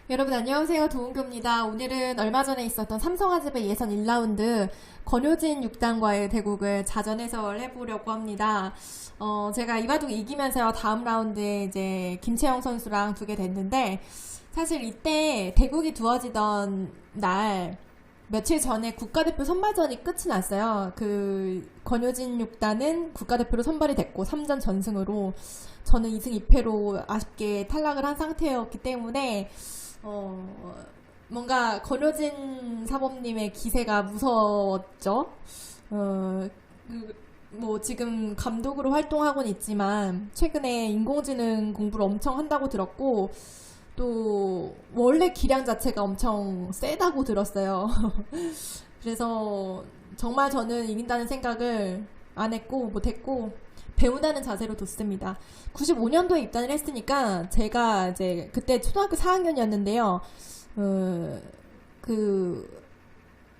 여러분 안녕하세요. 도은교입니다. 오늘은 얼마 전에 있었던 삼성화재배 예선 1라운드 권효진 6단과의 대국을 자전 해설 해보려고 합니다. 제가 이바둑 이기면서 다음 라운드에 이제 김채영 선수랑 두게 됐는데, 사실 이때 대국이 두어지던 날 며칠 전에 국가대표 선발전이 끝이 났어요. 그 권효진 6단은 국가대표로 선발이 됐고 3전 전승으로, 저는 2승 2패로 아쉽게 탈락을 한 상태였기 때문에 뭔가 권효진 사범님의 기세가 무서웠죠. 뭐 지금 감독으로 활동하고는 있지만 최근에 인공지능 공부를 엄청 한다고 들었고, 또 원래 기량 자체가 엄청 세다고 들었어요. 그래서 정말 저는 이긴다는 생각을 안 했고 못했고 배운다는 자세로 뒀습니다. 95년도에 입단을 했으니까 제가 이제 그때 초등학교 4학년이었는데요.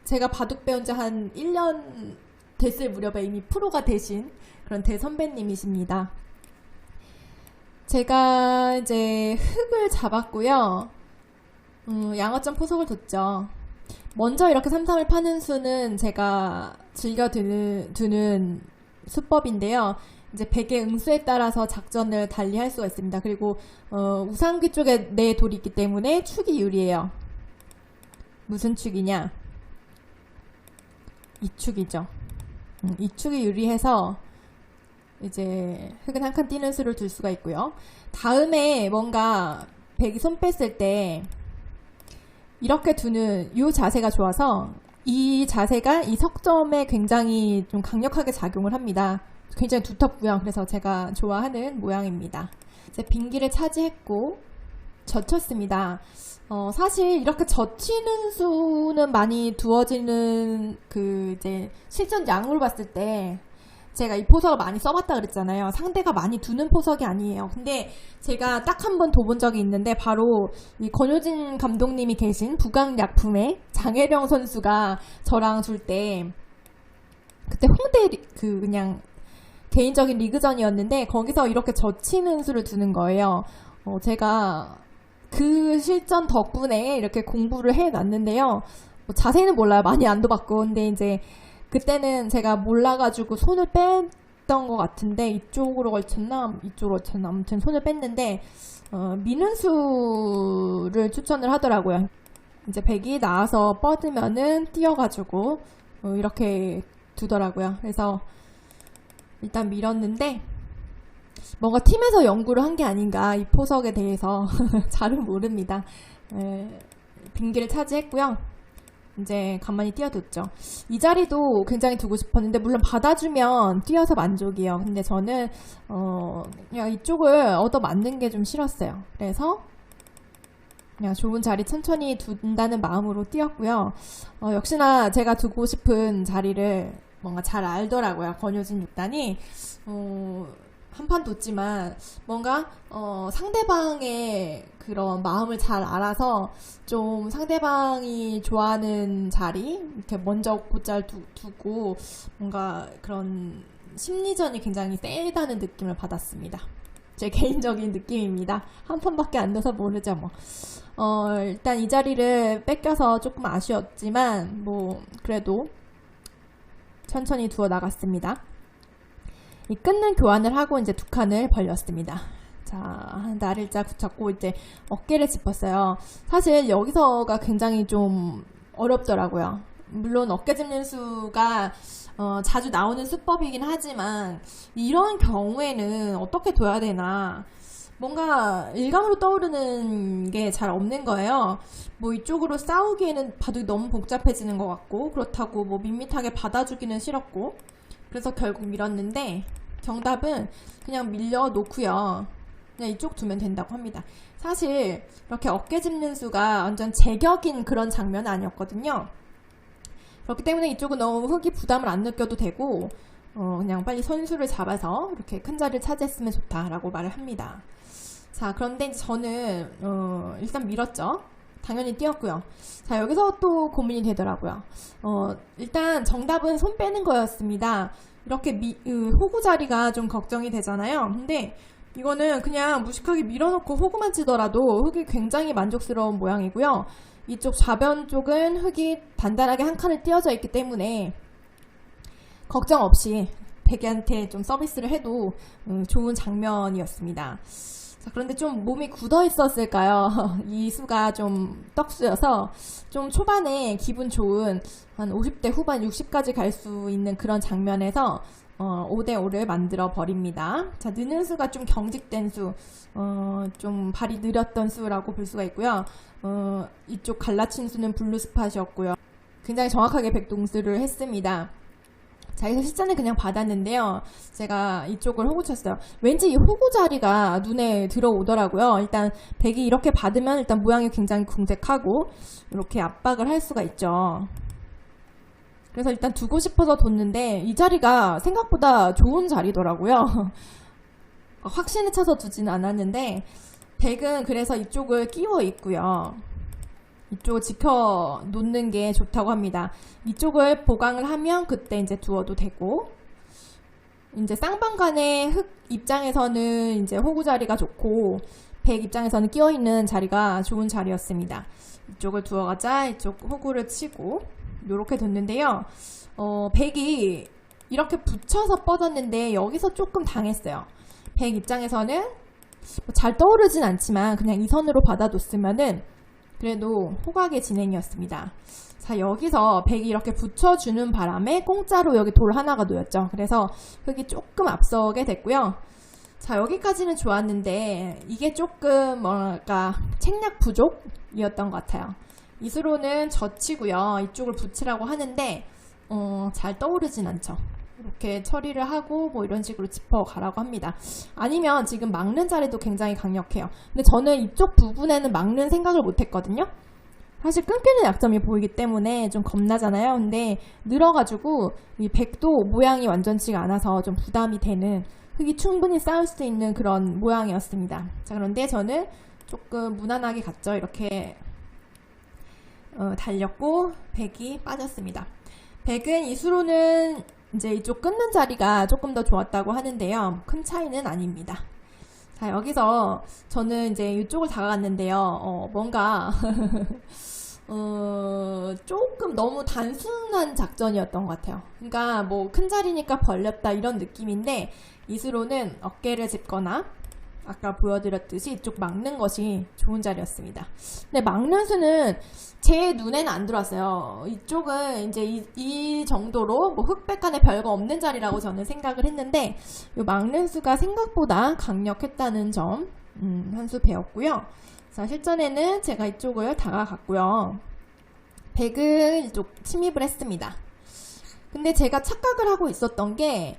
제가 바둑 배운 지 한 1년 됐을 무렵에 이미 프로가 되신 그런 대선배님이십니다. 제가 이제 흙을 잡았고요. 양어점 포석을 뒀죠. 먼저 이렇게 삼삼을 파는 수는 제가 즐겨 두는 수법인데요. 이제 백의 응수에 따라서 작전을 달리 할 수가 있습니다. 그리고 우상귀 쪽에 내 돌이 있기 때문에 축이 유리해요. 무슨 축이냐? 이 축이죠. 이 축이 유리해서 이제 흙은 한 칸 띄는 수를 둘 수가 있고요. 다음에 뭔가 백이 손 뺐을 때 이렇게 두는 이 자세가 좋아서 이 자세가 이 석점에 굉장히 좀 강력하게 작용을 합니다. 굉장히 두텁고요. 그래서 제가 좋아하는 모양입니다. 이제 빈기를 차지했고 젖혔습니다. 사실 이렇게 젖히는 수는 많이 두어지는 이제 실전 양으로 봤을 때 제가 이 포석을 많이 써봤다 그랬잖아요. 상대가 많이 두는 포석이 아니에요. 근데 제가 딱 한 번 둬본 적이 있는데, 바로 이 권효진 감독님이 계신 북악약품의 장혜령 선수가 저랑 둘 때, 그때 홍대 그냥 개인적인 리그전이었는데 거기서 이렇게 젖히는 수를 두는 거예요. 제가 그 실전 덕분에 이렇게 공부를 해놨는데요. 뭐 자세히는 몰라요. 많이 안 둬봤고. 근데 이제 그때는 제가 몰라가지고 손을 뺐던 것 같은데, 이쪽으로 걸쳤나 이쪽으로 걸쳤나 아무튼 손을 뺐는데 미는 수를 추천을 하더라고요. 이제 백이 나와서 뻗으면은 띄어가지고 이렇게 두더라고요. 그래서 일단 밀었는데 뭔가 팀에서 연구를 한 게 아닌가, 이 포석에 대해서 잘은 모릅니다. 빈기를 차지했고요. 이제 가만히 띄워뒀죠. 이 자리도 굉장히 두고 싶었는데, 물론 받아주면 띄어서 만족이에요. 근데 저는 그냥 이쪽을 얻어 맞는 게 좀 싫었어요. 그래서 그냥 좋은 자리 천천히 둔다는 마음으로 띄었고요. 역시나 제가 두고 싶은 자리를 뭔가 잘 알더라고요. 권효진 6단이 한 판 뒀지만 뭔가 상대방의 그런 마음을 잘 알아서 좀 상대방이 좋아하는 자리 이렇게 먼저 곧잘 두고 뭔가 그런 심리전이 굉장히 세다는 느낌을 받았습니다. 제 개인적인 느낌입니다. 한 판밖에 안 둬서 모르죠 뭐. 일단 이 자리를 뺏겨서 조금 아쉬웠지만 뭐 그래도 천천히 두어 나갔습니다. 이 끊는 교환을 하고 이제 두 칸을 벌렸습니다. 자, 날일자 붙였고 이제 어깨를 짚었어요. 사실 여기서가 굉장히 좀 어렵더라고요. 물론 어깨 짚는 수가 자주 나오는 수법이긴 하지만, 이런 경우에는 어떻게 둬야 되나, 뭔가 일감으로 떠오르는 게 잘 없는 거예요. 뭐 이쪽으로 싸우기에는 바둑이 너무 복잡해지는 것 같고, 그렇다고 뭐 밋밋하게 받아주기는 싫었고, 그래서 결국 밀었는데 정답은 그냥 밀려 놓고요. 그냥 이쪽 두면 된다고 합니다. 사실 이렇게 어깨 짚는 수가 완전 제격인 그런 장면은 아니었거든요. 그렇기 때문에 이쪽은 너무 흙이 부담을 안 느껴도 되고, 그냥 빨리 선수를 잡아서 이렇게 큰 자리를 차지했으면 좋다라고 말을 합니다. 자, 그런데 저는 일단 밀었죠. 당연히 띄었고요. 자, 여기서 또 고민이 되더라고요. 일단 정답은 손 빼는 거였습니다. 이렇게 호구 자리가 좀 걱정이 되잖아요. 근데 이거는 그냥 무식하게 밀어놓고 호구만 치더라도 흙이 굉장히 만족스러운 모양이고요. 이쪽 좌변 쪽은 흙이 단단하게 한 칸을 띄어져 있기 때문에 걱정 없이 베개한테 좀 서비스를 해도 좋은 장면이었습니다. 자, 그런데 좀 몸이 굳어 있었을까요? 이 수가 좀 떡수여서 좀 초반에 기분 좋은 한 50대 후반 60까지 갈 수 있는 그런 장면에서 5대5를 만들어 버립니다. 자, 느는 수가 좀 경직된 수, 좀 발이 느렸던 수라고 볼 수가 있고요. 이쪽 갈라친 수는 블루 스팟이었고요. 굉장히 정확하게 백동수를 했습니다. 자, 그래서 실전을 그냥 받았는데요. 제가 이쪽을 호구 쳤어요. 왠지 이 호구 자리가 눈에 들어오더라고요. 일단 백이 이렇게 받으면 일단 모양이 굉장히 궁색하고 이렇게 압박을 할 수가 있죠. 그래서 일단 두고 싶어서 뒀는데 이 자리가 생각보다 좋은 자리더라고요. 확신에 차서 두진 않았는데 백은 그래서 이쪽을 끼워 있고요. 이쪽을 지켜 놓는 게 좋다고 합니다. 이쪽을 보강을 하면 그때 이제 두어도 되고, 이제 쌍방간의 흙 입장에서는 이제 호구 자리가 좋고, 백 입장에서는 끼어 있는 자리가 좋은 자리였습니다. 이쪽을 두어가자 이쪽 호구를 치고 이렇게 뒀는데요. 백이 이렇게 붙여서 뻗었는데 여기서 조금 당했어요. 백 입장에서는 잘 떠오르진 않지만 그냥 이 선으로 받아뒀으면은 그래도 호각의 진행이었습니다. 자, 여기서 백이 이렇게 붙여주는 바람에 공짜로 여기 돌 하나가 놓였죠. 그래서 흙이 조금 앞서게 됐고요. 자, 여기까지는 좋았는데 이게 조금 뭐랄까 책략 부족이었던 것 같아요. 이수로는 젖히고요. 이쪽을 붙이라고 하는데 잘 떠오르진 않죠. 이렇게 처리를 하고 뭐 이런 식으로 짚어가라고 합니다. 아니면 지금 막는 자리도 굉장히 강력해요. 근데 저는 이쪽 부분에는 막는 생각을 못했거든요. 사실 끊기는 약점이 보이기 때문에 좀 겁나잖아요. 근데 늘어가지고 이 백도 모양이 완전치가 않아서 좀 부담이 되는, 흙이 충분히 쌓을 수 있는 그런 모양이었습니다. 자, 그런데 저는 조금 무난하게 갔죠. 이렇게 달렸고 백이 빠졌습니다. 백은 이수로는 이제 이쪽 끊는 자리가 조금 더 좋았다고 하는데요. 큰 차이는 아닙니다. 자, 여기서 저는 이제 이쪽을 다가갔는데요. 뭔가 조금 너무 단순한 작전이었던 것 같아요. 그러니까 뭐 큰 자리니까 벌렸다 이런 느낌인데 이수로는 어깨를 짚거나 아까 보여드렸듯이 이쪽 막는 것이 좋은 자리였습니다. 근데 막는 수는 제 눈에는 안 들어왔어요. 이쪽은 이제 이 정도로 뭐 흑백 간에 별거 없는 자리라고 저는 생각을 했는데 이 막는 수가 생각보다 강력했다는 점 한 수 배웠고요. 자, 실전에는 제가 이쪽을 다가갔고요. 백을 이쪽 침입을 했습니다. 근데 제가 착각을 하고 있었던 게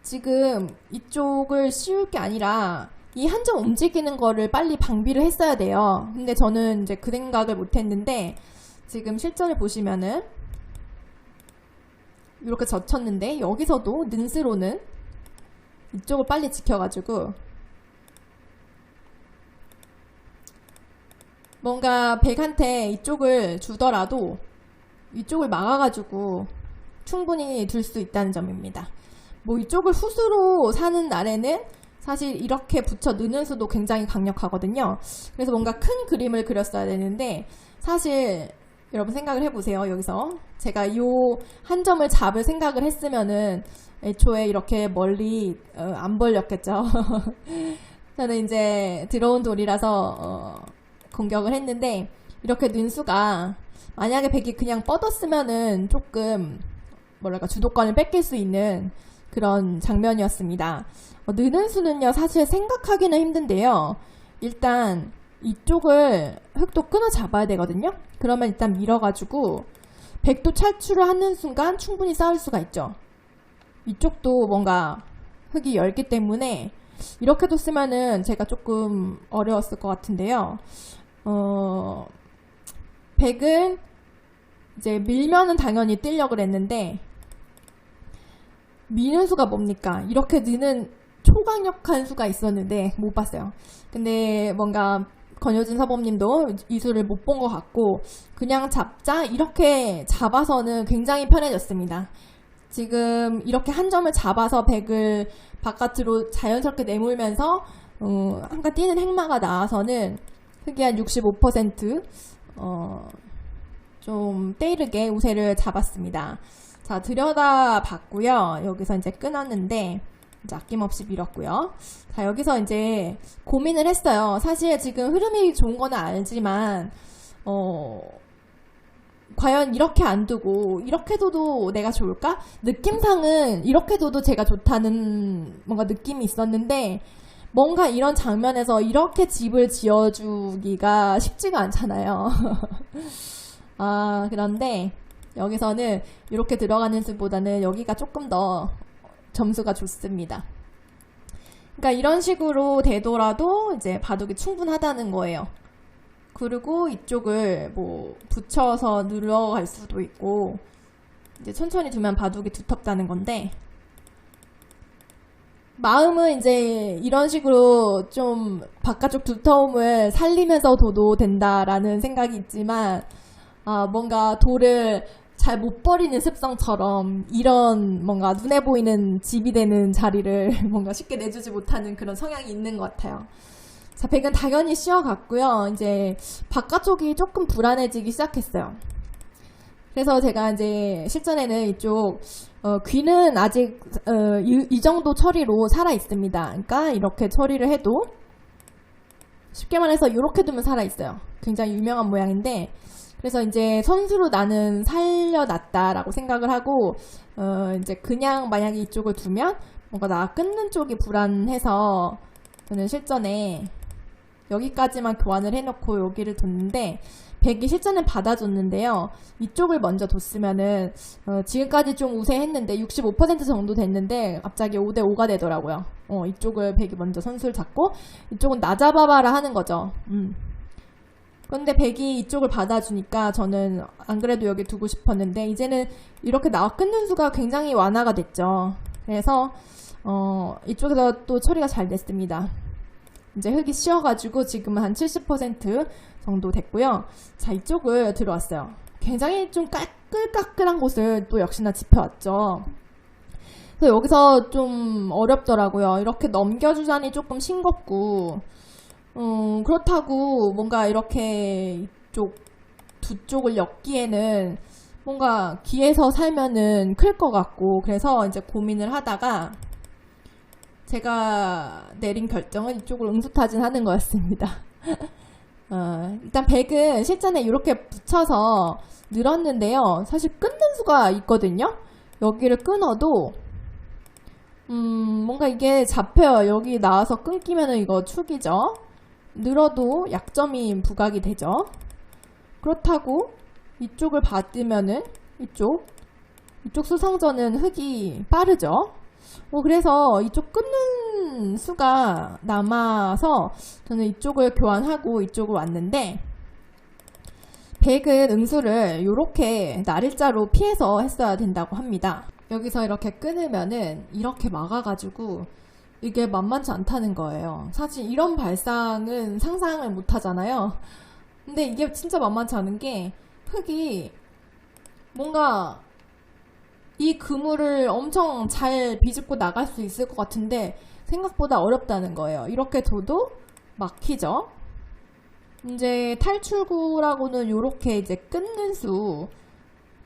지금 이쪽을 씌울 게 아니라 이 한 점 움직이는 거를 빨리 방비를 했어야 돼요. 근데 저는 이제 그 생각을 못 했는데 지금 실전을 보시면은 이렇게 젖혔는데 여기서도 는스로는 이쪽을 빨리 지켜가지고 뭔가 백한테 이쪽을 주더라도 이쪽을 막아가지고 충분히 둘 수 있다는 점입니다. 뭐 이쪽을 후수로 사는 날에는 사실 이렇게 붙여 넣는 수도 굉장히 강력하거든요. 그래서 뭔가 큰 그림을 그렸어야 되는데 사실 여러분 생각을 해보세요. 여기서 제가 이 한 점을 잡을 생각을 했으면은 애초에 이렇게 멀리 안 벌렸겠죠. 저는 이제 들어온 돌이라서 공격을 했는데 이렇게 는수가 만약에 백이 그냥 뻗었으면은 조금 뭐랄까 주도권을 뺏길 수 있는 그런 장면이었습니다. 느는 수는요 사실 생각하기는 힘든데요. 일단 이쪽을 흙도 끊어 잡아야 되거든요. 그러면 일단 밀어가지고 백도 탈출을 하는 순간 충분히 쌓을 수가 있죠. 이쪽도 뭔가 흙이 얇기 때문에 이렇게 뒀으면은 제가 조금 어려웠을 것 같은데요. 백은 이제 밀면은 당연히 뛰려고 그랬는데 미는 수가 뭡니까? 이렇게 느는 초강력한 수가 있었는데 못 봤어요. 근데 뭔가 권효진 서범님도 이 수를 못 본 것 같고 그냥 잡자 이렇게 잡아서는 굉장히 편해졌습니다. 지금 이렇게 한 점을 잡아서 백을 바깥으로 자연스럽게 내몰면서 한 칸 뛰는 행마가 나와서는 흑이 한 65% 좀 때이르게 우세를 잡았습니다. 자, 들여다 봤고요. 여기서 이제 끊었는데 이제 아낌없이 밀었고요. 자, 여기서 이제 고민을 했어요. 사실 지금 흐름이 좋은 거는 알지만 과연 이렇게 안 두고 이렇게 둬도 내가 좋을까? 느낌상은 이렇게 둬도 제가 좋다는 뭔가 느낌이 있었는데 뭔가 이런 장면에서 이렇게 집을 지어주기가 쉽지가 않잖아요. 그런데 여기서는 이렇게 들어가는 수보다는 여기가 조금 더 점수가 좋습니다. 그러니까 이런 식으로 되더라도 이제 바둑이 충분하다는 거예요. 그리고 이쪽을 뭐 붙여서 늘어갈 수도 있고 이제 천천히 두면 바둑이 두텁다는 건데 마음은 이제 이런 식으로 좀 바깥쪽 두터움을 살리면서 둬도 된다라는 생각이 있지만 뭔가 돌을 잘 못 버리는 습성처럼 이런 뭔가 눈에 보이는 집이 되는 자리를 뭔가 쉽게 내주지 못하는 그런 성향이 있는 것 같아요. 자, 백은 당연히 씌워갔고요. 이제 바깥쪽이 조금 불안해지기 시작했어요. 그래서 제가 이제 실전에는 이쪽 귀는 아직 이 정도 처리로 살아 있습니다. 그러니까 이렇게 처리를 해도 쉽게 말해서 이렇게 두면 살아 있어요. 굉장히 유명한 모양인데 그래서 이제 선수로 나는 살려놨다라고 생각을 하고 이제 그냥 만약에 이쪽을 두면 뭔가 나 끊는 쪽이 불안해서 저는 실전에 여기까지만 교환을 해놓고 여기를 뒀는데 백이 실전은 받아줬는데요. 이쪽을 먼저 뒀으면은 지금까지 좀 우세했는데 65% 정도 됐는데 갑자기 5대5가 되더라고요. 이쪽을 백이 먼저 선수를 잡고 이쪽은 나 잡아봐라 하는 거죠. 그런데 백이 이쪽을 받아주니까 저는 안 그래도 여기 두고 싶었는데 이제는 이렇게 나와 끊는 수가 굉장히 완화가 됐죠. 그래서 이쪽에서 또 처리가 잘 됐습니다. 이제 흙이 씌어가지고 지금은 한 70% 정도 됐고요. 자, 이쪽을 들어왔어요. 굉장히 좀 까끌까끌한 곳을 또 역시나 짚어왔죠. 그래서 여기서 좀 어렵더라고요. 이렇게 넘겨주자니 조금 싱겁고 그렇다고 뭔가 이렇게 이쪽 두 쪽을 엮기에는 뭔가 기에서 살면은 클 것 같고 그래서 이제 고민을 하다가 제가 내린 결정은 이쪽을 응수타진하는 거였습니다. 일단 백은 실전에 이렇게 붙여서 늘었는데요. 사실 끊는 수가 있거든요. 여기를 끊어도 뭔가 이게 잡혀요. 여기 나와서 끊기면은 이거 축이죠. 늘어도 약점이 부각이 되죠. 그렇다고 이쪽을 받으면은 이쪽 수성전은 흙이 빠르죠. 그래서 이쪽 끊는 수가 남아서 저는 이쪽을 교환하고 이쪽을 왔는데 백은 응수를 이렇게 날일자로 피해서 했어야 된다고 합니다. 여기서 이렇게 끊으면은 이렇게 막아가지고 이게 만만치 않다는 거예요. 사실 이런 발상은 상상을 못 하잖아요. 근데 이게 진짜 만만치 않은 게 흙이 뭔가 이 그물을 엄청 잘 비집고 나갈 수 있을 것 같은데 생각보다 어렵다는 거예요. 이렇게 둬도 막히죠. 이제 탈출구라고는 이렇게 이제 끊는 수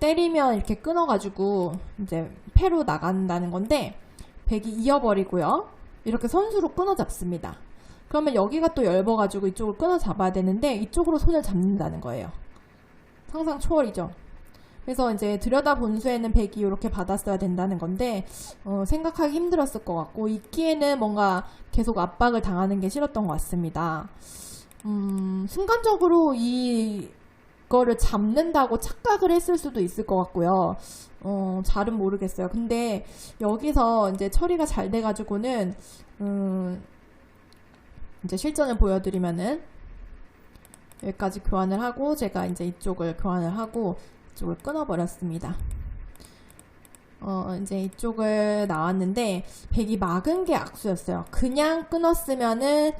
때리면 이렇게 끊어가지고 이제 패로 나간다는 건데 백이 이어버리고요. 이렇게 선수로 끊어 잡습니다. 그러면 여기가 또 얇아가지고 이쪽을 끊어 잡아야 되는데 이쪽으로 손을 잡는다는 거예요. 상상 초월이죠. 그래서 이제 들여다본 수에는 백이 이렇게 받았어야 된다는 건데 생각하기 힘들었을 것 같고 있기에는 뭔가 계속 압박을 당하는 게 싫었던 것 같습니다. 순간적으로 이거를 잡는다고 착각을 했을 수도 있을 것 같고요. 잘은 모르겠어요. 근데 여기서 이제 처리가 잘 돼가지고는 이제 실전을 보여드리면은 여기까지 교환을 하고 제가 이제 이쪽을 교환을 하고 이쪽을 끊어버렸습니다. 이제 이쪽을 나왔는데 백이 막은 게 악수였어요. 그냥 끊었으면은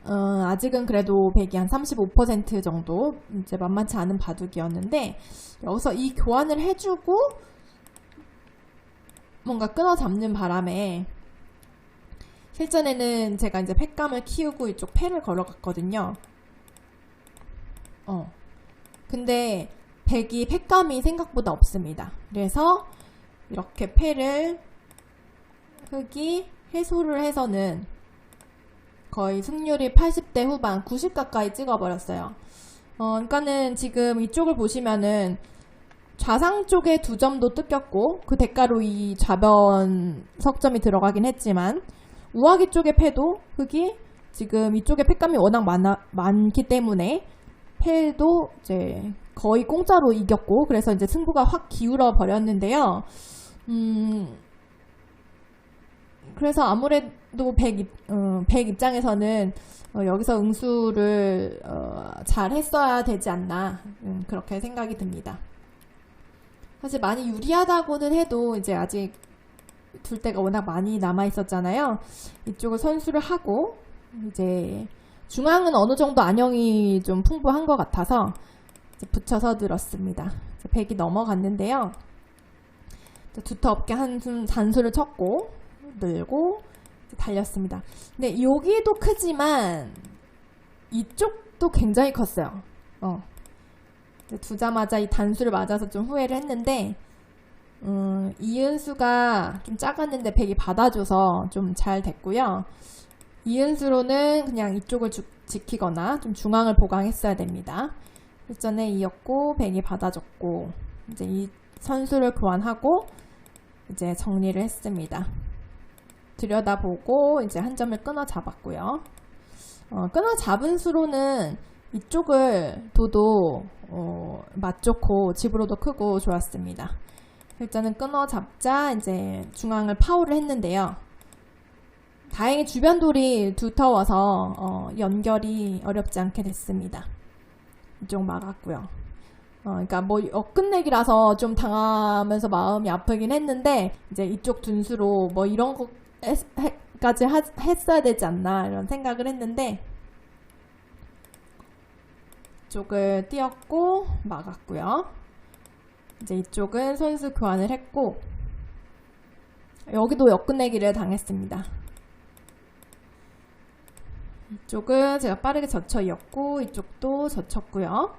아직은 그래도 백이 한 35% 정도 이제 만만치 않은 바둑이었는데 여기서 이 교환을 해주고 뭔가 끊어 잡는 바람에 실전에는 제가 이제 팩감을 키우고 이쪽 패를 걸어갔거든요. 근데 백이 팩감이 생각보다 없습니다. 그래서 이렇게 패를 흑이 해소를 해서는 거의 승률이 80대 후반, 90 가까이 찍어버렸어요. 그러니까는 지금 이쪽을 보시면은 좌상 쪽에 2점도 뜯겼고 그 대가로 이 좌변 석점이 들어가긴 했지만 우하기 쪽의 패도 흑이 지금 이쪽에 팩감이 워낙 많기 때문에 패도 이제 거의 공짜로 이겼고 그래서 이제 승부가 확 기울어 버렸는데요. 그래서 아무래도 백 입장에서는 여기서 응수를 잘 했어야 되지 않나 그렇게 생각이 듭니다. 사실 많이 유리하다고는 해도 이제 아직 둘 때가 워낙 많이 남아 있었잖아요. 이쪽을 선수를 하고 이제 중앙은 어느 정도 안형이 좀 풍부한 것 같아서 이제 붙여서 들었습니다. 백이 넘어갔는데요. 두터없게 한숨 단수를 쳤고 늘고 달렸습니다. 근데 여기도 크지만 이쪽도 굉장히 컸어요. 두자마자 이 단수를 맞아서 좀 후회를 했는데 이은수가 좀 작았는데 백이 받아줘서 좀 잘 됐고요. 이은수로는 그냥 이쪽을 지키거나 좀 중앙을 보강했어야 됩니다. 일전에 이었고 백이 받아줬고 이제 이 선수를 교환하고 이제 정리를 했습니다. 들여다보고 이제 한 점을 끊어 잡았고요. 끊어 잡은 수로는 이쪽을 둬도 맛 좋고 집으로도 크고 좋았습니다. 일단은 끊어 잡자 이제 중앙을 파울을 했는데요. 다행히 주변 돌이 두터워서 연결이 어렵지 않게 됐습니다. 이쪽 막았고요. 그러니까 뭐 끝내기라서 좀 당하면서 마음이 아프긴 했는데 이제 이쪽 둔수로 뭐 이런 거까지 했어야 되지 않나 이런 생각을 했는데 이쪽을 띄었고 막았고요. 이제 이쪽은 선수 교환을 했고 여기도 역끝내기를 당했습니다. 이쪽은 제가 빠르게 젖혀 이었고 이쪽도 젖혔고요.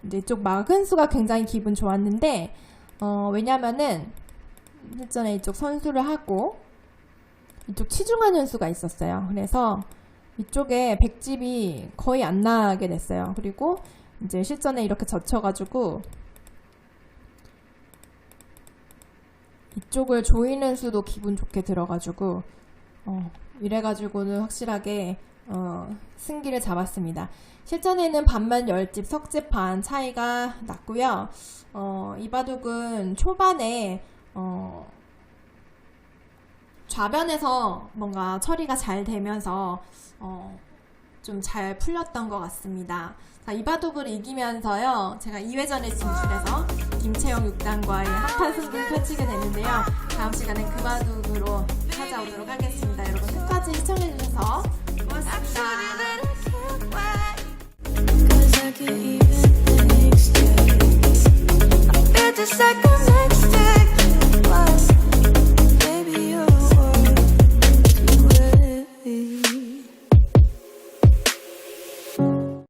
이제 이쪽 막은 수가 굉장히 기분 좋았는데 왜냐면은 전에 이쪽 선수를 하고 이쪽 치중하는 수가 있었어요. 그래서 이쪽에 백집이 거의 안 나게 됐어요. 그리고 이제 실전에 이렇게 젖혀가지고 이쪽을 조이는 수도 기분 좋게 들어가지고 이래가지고는 확실하게 승기를 잡았습니다. 실전에는 반만 10집, 석집 반 차이가 났고요. 이 바둑은 초반에 좌변에서 뭔가 처리가 잘 되면서 좀 잘 풀렸던 것 같습니다. 자, 이 바둑을 이기면서요, 제가 2회전에 진출해서 김채영 6단과의 한판 승부를 펼치게 되는데요. 다음 시간엔 그 바둑으로 찾아오도록 하겠습니다. 여러분 끝까지 시청해주셔서 고맙습니다.